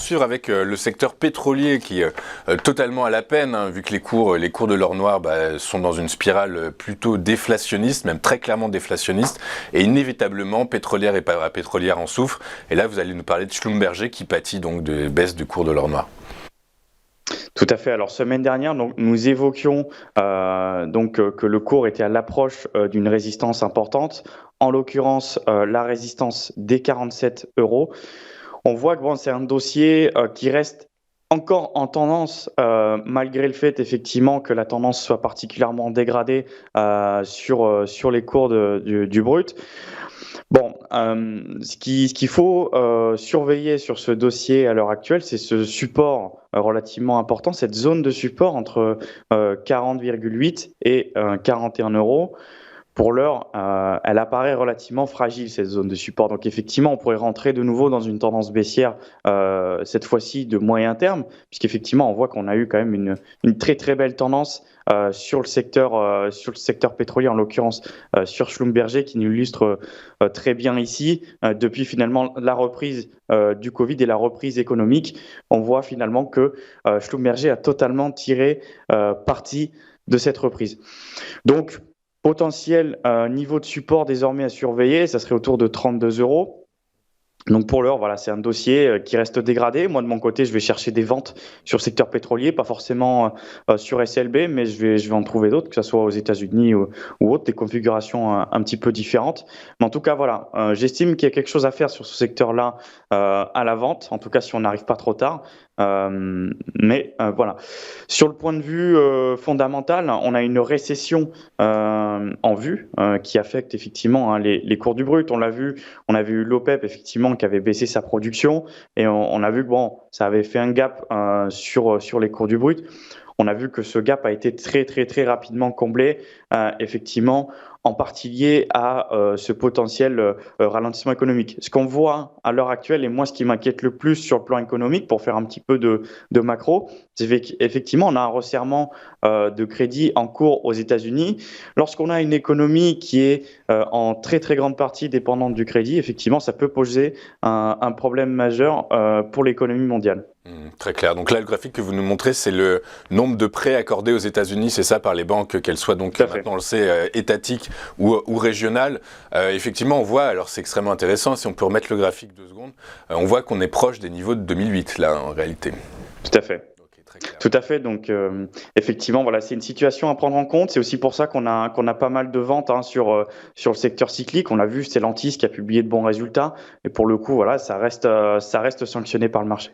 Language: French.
poursuivre avec le secteur pétrolier qui est totalement à la peine, hein, vu que les cours de l'or noir sont dans une spirale plutôt déflationniste, même très clairement déflationniste, et inévitablement pétrolière et parapétrolière en souffrent. Et là, vous allez nous parler de Schlumberger qui pâtit donc de baisse du cours de l'or noir. Tout à fait. Alors, semaine dernière, donc, nous évoquions que le cours était à l'approche d'une résistance importante, en l'occurrence la résistance des 47 euros. On voit que c'est un dossier qui reste encore en tendance, malgré le fait effectivement que la tendance soit particulièrement dégradée sur les cours du brut. Bon, ce qu'il faut surveiller sur ce dossier à l'heure actuelle, c'est ce support relativement important, cette zone de support entre 40,8 et 41 euros. Pour l'heure, elle apparaît relativement fragile, cette zone de support. Donc effectivement, on pourrait rentrer de nouveau dans une tendance baissière, cette fois-ci de moyen terme, puisqu'effectivement, on voit qu'on a eu quand même une très très belle tendance sur le secteur pétrolier, en l'occurrence sur Schlumberger, qui nous illustre très bien ici. Depuis finalement la reprise du Covid et la reprise économique, on voit finalement que Schlumberger a totalement tiré parti de cette reprise. Donc, potentiel niveau de support désormais à surveiller, ça serait autour de 32 euros. Donc pour l'heure, voilà, c'est un dossier qui reste dégradé. Moi, de mon côté, je vais chercher des ventes sur le secteur pétrolier, pas forcément sur SLB, mais je vais en trouver d'autres, que ce soit aux États-Unis ou autres, des configurations un petit peu différentes. Mais en tout cas, voilà, j'estime qu'il y a quelque chose à faire sur ce secteur-là à la vente, en tout cas si on n'arrive pas trop tard. Voilà. Sur le point de vue fondamental, on a une récession en vue qui affecte effectivement les cours du brut. On l'a vu, on a vu l'OPEP effectivement qui avait baissé sa production et on a vu que ça avait fait un gap sur les cours du brut. On a vu que ce gap a été très très très rapidement comblé, effectivement, en partie lié à ce potentiel ralentissement économique. Ce qu'on voit à l'heure actuelle, et moi ce qui m'inquiète le plus sur le plan économique, pour faire un petit peu de macro, c'est qu'effectivement on a un resserrement de crédit en cours aux États-Unis. Lorsqu'on a une économie qui est en très très grande partie dépendante du crédit, effectivement ça peut poser un problème majeur pour l'économie mondiale. Très clair. Donc là, le graphique que vous nous montrez, c'est le nombre de prêts accordés aux États-Unis, c'est ça, par les banques, qu'elles soient donc maintenant, on le sait, étatiques ou régionales. Effectivement, on voit, alors c'est extrêmement intéressant, si on peut remettre le graphique 2 secondes, on voit qu'on est proche des niveaux de 2008, là, en réalité. Tout à fait. Tout à fait. Donc, effectivement, voilà, c'est une situation à prendre en compte. C'est aussi pour ça qu'on a pas mal de ventes sur le secteur cyclique. On a vu Stellantis qui a publié de bons résultats. Et pour le coup, voilà, ça reste sanctionné par le marché.